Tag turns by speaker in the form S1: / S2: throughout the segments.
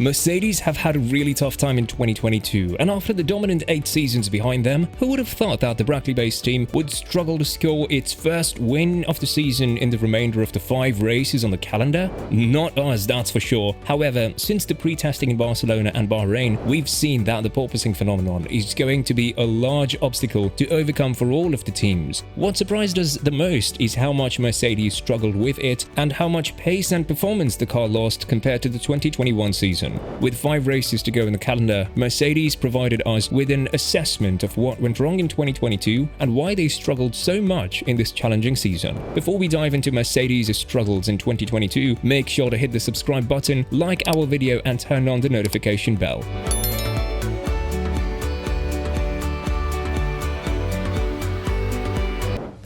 S1: Mercedes have had a really tough time in 2022, and after the dominant 8 seasons behind them, who would have thought that the Brackley-based team would struggle to score its first win of the season in the remainder of the 5 races on the calendar? Not us, that's for sure. However, since the pre-testing in Barcelona and Bahrain, we've seen that the porpoising phenomenon is going to be a large obstacle to overcome for all of the teams. What surprised us the most is how much Mercedes struggled with it and how much pace and performance the car lost compared to the 2021 season. With 5 races to go in the calendar, Mercedes provided us with an assessment of what went wrong in 2022 and why they struggled so much in this challenging season. Before we dive into Mercedes' struggles in 2022, make sure to hit the subscribe button, like our video and turn on the notification bell.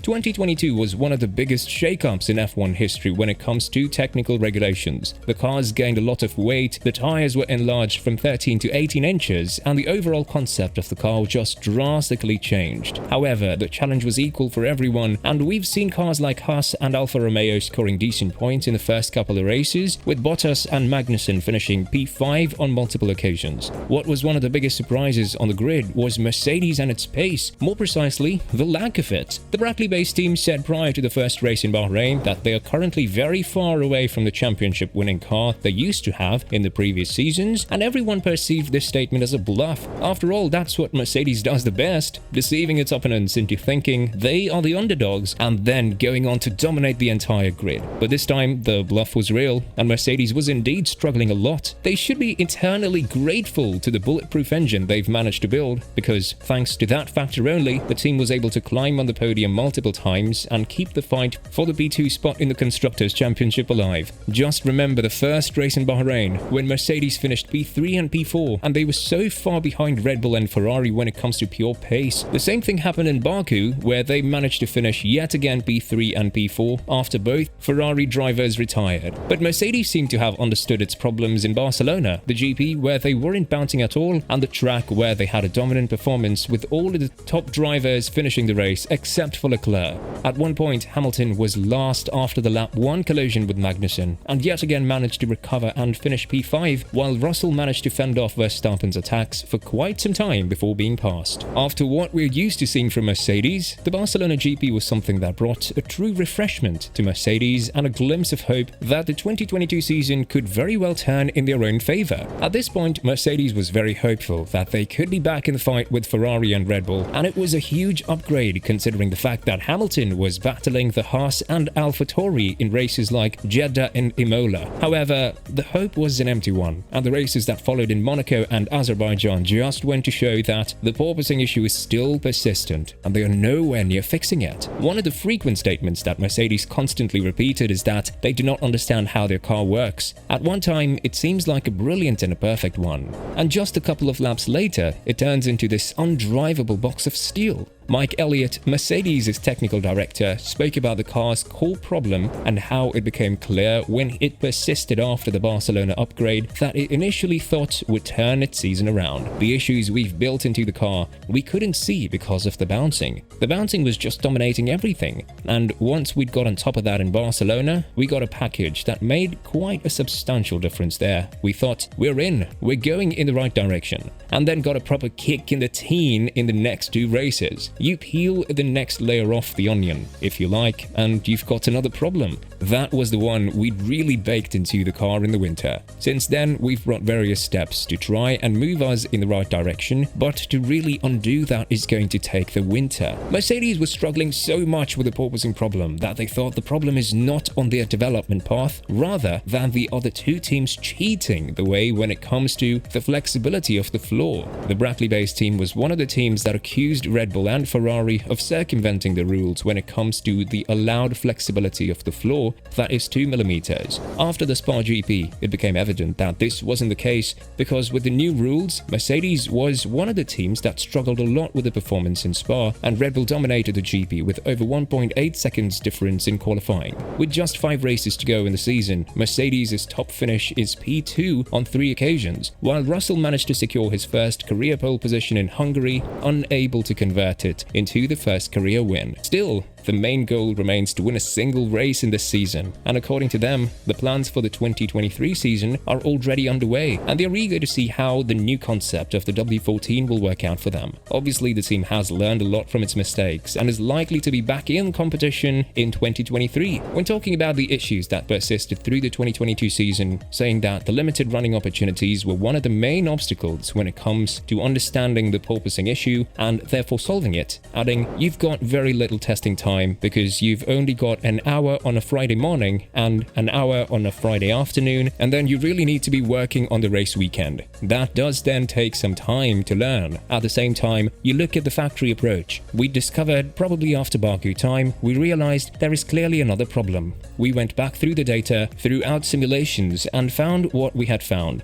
S1: 2022 was one of the biggest shakeups in F1 history when it comes to technical regulations. The cars gained a lot of weight, the tires were enlarged from 13 to 18 inches, and the overall concept of the car just drastically changed. However, the challenge was equal for everyone, and we've seen cars like Haas and Alfa Romeo scoring decent points in the first couple of races, with Bottas and Magnussen finishing P5 on multiple occasions. What was one of the biggest surprises on the grid was Mercedes and its pace, more precisely, the lack of it. The Brackley-based team said prior to the first race in Bahrain that they are currently very far away from the championship-winning car they used to have in the previous seasons, and everyone perceived this statement as a bluff. After all, that's what Mercedes does the best, deceiving its opponents into thinking they are the underdogs and then going on to dominate the entire grid. But this time, the bluff was real, and Mercedes was indeed struggling a lot. They should be eternally grateful to the bulletproof engine they've managed to build, because thanks to that factor only, the team was able to climb on the podium multiple times and keep the fight for the P2 spot in the Constructors' Championship alive. Just remember the first race in Bahrain, when Mercedes finished P3 and P4, and they were so far behind Red Bull and Ferrari when it comes to pure pace. The same thing happened in Baku, where they managed to finish yet again P3 and P4 after both Ferrari drivers retired. But Mercedes seemed to have understood its problems in Barcelona, the GP where they weren't bouncing at all, and the track where they had a dominant performance with all of the top drivers finishing the race except for Leclerc. At one point, Hamilton was last after the lap 1 collision with Magnussen, and yet again managed to recover and finish P5, while Russell managed to fend off Verstappen's attacks for quite some time before being passed. After what we're used to seeing from Mercedes, the Barcelona GP was something that brought a true refreshment to Mercedes and a glimpse of hope that the 2022 season could very well turn in their own favor. At this point, Mercedes was very hopeful that they could be back in the fight with Ferrari and Red Bull, and it was a huge upgrade considering the fact that Hamilton was battling the Haas and AlphaTauri in races like Jeddah and Imola. However, the hope was an empty one, and the races that followed in Monaco and Azerbaijan just went to show that the porpoising issue is still persistent, and they are nowhere near fixing it. One of the frequent statements that Mercedes constantly repeated is that they do not understand how their car works. At one time, it seems like a brilliant and a perfect one, and just a couple of laps later, it turns into this undrivable box of steel. Mike Elliott, Mercedes' technical director, spoke about the car's core problem and how it became clear when it persisted after the Barcelona upgrade that it initially thought would turn its season around. The issues we've built into the car, we couldn't see because of the bouncing. The bouncing was just dominating everything, and once we'd got on top of that in Barcelona, we got a package that made quite a substantial difference there. We thought, we're going in the right direction, and then got a proper kick in the teen in the next 2 races. You peel the next layer off the onion, if you like, and you've got another problem. That was the one we'd really baked into the car in the winter. Since then, we've brought various steps to try and move us in the right direction, but to really undo that is going to take the winter. Mercedes was struggling so much with the porpoising problem that they thought the problem is not on their development path, rather than the other 2 teams cheating the way when it comes to the flexibility of the floor. The Brackley-based team was one of the teams that accused Red Bull and Ferrari of circumventing the rules when it comes to the allowed flexibility of the floor, that is 2 millimeters. After the Spa GP, it became evident that this wasn't the case because with the new rules, Mercedes was one of the teams that struggled a lot with the performance in Spa, and Red Bull dominated the GP with over 1.8 seconds difference in qualifying. With just 5 races to go in the season, Mercedes' top finish is P2 on 3 occasions, while Russell managed to secure his first career pole position in Hungary, unable to convert it into the first career win. Still, the main goal remains to win a single race in this season, and according to them, the plans for the 2023 season are already underway, and they're eager to see how the new concept of the W14 will work out for them. Obviously, the team has learned a lot from its mistakes and is likely to be back in competition in 2023. When talking about the issues that persisted through the 2022 season, saying that the limited running opportunities were one of the main obstacles when it comes to understanding the porpoising issue and therefore solving it, adding, "You've got very little testing time because you've only got an hour on a Friday morning and an hour on a Friday afternoon, and then you really need to be working on the race weekend. That does then take some time to learn." At the same time, you look at the factory approach. We discovered, probably after Baku time, we realized there is clearly another problem. We went back through the data, throughout simulations, and found what we had found.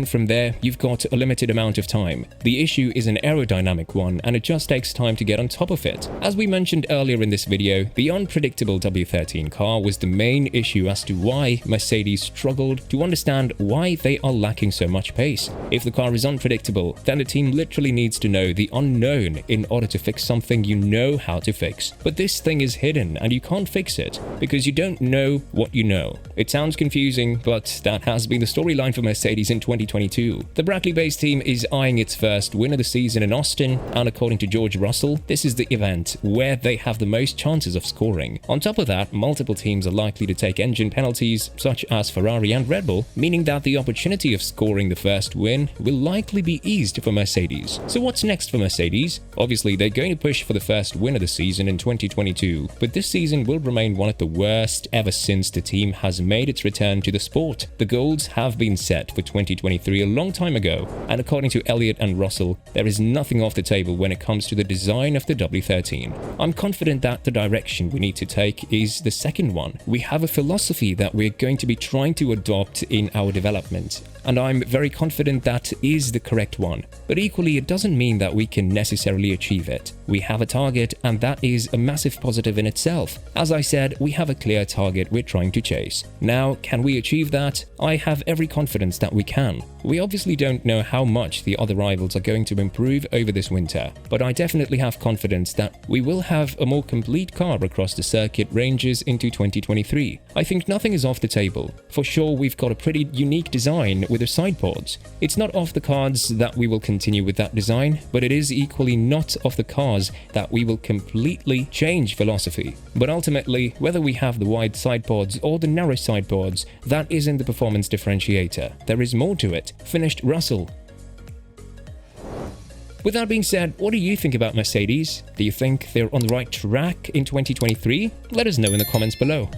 S1: From there, you've got a limited amount of time. The issue is an aerodynamic one, and it just takes time to get on top of it. As we mentioned earlier in this video, the unpredictable W13 car was the main issue as to why Mercedes struggled to understand why they are lacking so much pace. If the car is unpredictable, then the team literally needs to know the unknown in order to fix something you know how to fix. But this thing is hidden and you can't fix it because you don't know what you know. It sounds confusing, but that has been the storyline for Mercedes in 2022. The Brackley-based team is eyeing its first win of the season in Austin, and according to George Russell, this is the event where they have the most chances of scoring. On top of that, multiple teams are likely to take engine penalties, such as Ferrari and Red Bull, meaning that the opportunity of scoring the first win will likely be eased for Mercedes. So what's next for Mercedes? Obviously, they're going to push for the first win of the season in 2022, but this season will remain one of the worst ever since the team has made its return to the sport. The goals have been set for 2023 a long time ago, and according to Elliott and Russell, there is nothing off the table when it comes to the design of the W13. I'm confident that the direction we need to take is the second one. We have a philosophy that we're going to be trying to adopt in our development, and I'm very confident that is the correct one. But equally, it doesn't mean that we can necessarily achieve it. We have a target, and that is a massive positive in itself. As I said, we have a clear target we're trying to chase. Now, can we achieve that? I have every confidence that we can. We obviously don't know how much the other rivals are going to improve over this winter, but I definitely have confidence that we will have a more complete car across the circuit ranges into 2023. I think nothing is off the table. For sure, we've got a pretty unique design with the sidepods. It's not off the cards that we will continue with that design, but it is equally not off the cards that we will completely change philosophy. But ultimately, whether we have the wide sidepods or the narrow sidepods, that isn't the performance differentiator. There is more to it. Finished Russell. With that being said, what do you think about Mercedes? Do you think they're on the right track in 2023? Let us know in the comments below.